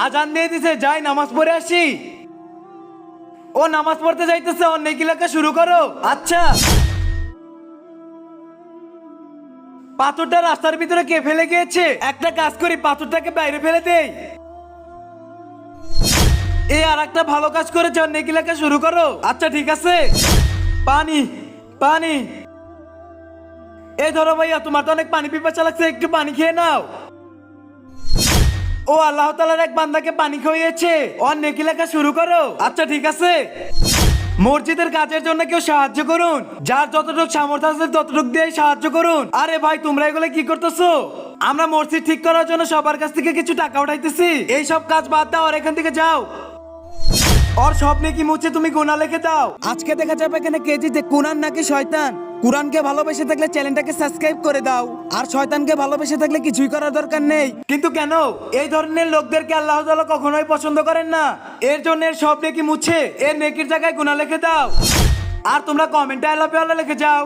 আজান দিয়ে দিছে, যাই নামাজ পড়ে আসি। ও নামাজ পড়তে যাইতেছে, ওর নেকি লেখা শুরু করো। আচ্ছা। পাথরটা রাস্তার ভিতরে কে ফেলে গিয়েছে? একটা কাজ করি, পাথরটাকে বাইরে ফেলে দেই। আর একটা ভালো কাজ করেছে, ওর নেকি লেখা শুরু করো। আচ্ছা ঠিক আছে। পানি পানি। এই ধরো ভাইয়া, তোমার তো অনেক পানি পিপাসা লাগছে, একটু পানি খেয়ে নাও। ও আল্লাহ তাআলার এক বান্দাকে পানি খাইয়েছে, ওর নেকি লেখা শুরু করো। আচ্ছা ঠিক আছে। মসজিদের কাজের জন্য কেউ সাহায্য করুন, যার যতটুকু সামর্থ্য আছে ততটুকু দিয়ে সাহায্য করুন। আরে ভাই, তোমরা এগুলো কি করতেছো? আমরা মসজিদ ঠিক করার জন্য সবার কাছ থেকে কিছু টাকা উঠাইতেছি। এই সব কাজ বাদ দাও আর এখান থেকে যাও। ওর সব নেকি মুছে তুমি গুনাহ লিখে দাও। আজকে দেখা যাবে এখানে কে জিতে, কুরআন নাকি শয়তান। কুরআনকে ভালোবেসে থাকলে চ্যানেলটাকে সাবস্ক্রাইব করে দাও, আর শয়তানকে ভালোবেসে থাকলে কিছুই করার দরকার নেই। কিন্তু কেন? এই ধরনের লোকদেরকে আল্লাহ তাআলা কখনোই পছন্দ করেন না। এর জন্য এর সব নেকি মুছে এর নেকির জায়গায় গুনাহ লিখে দাও। আর তোমরা কমেন্টে আই লাভ ইউ আল্লাহ লিখে যাও।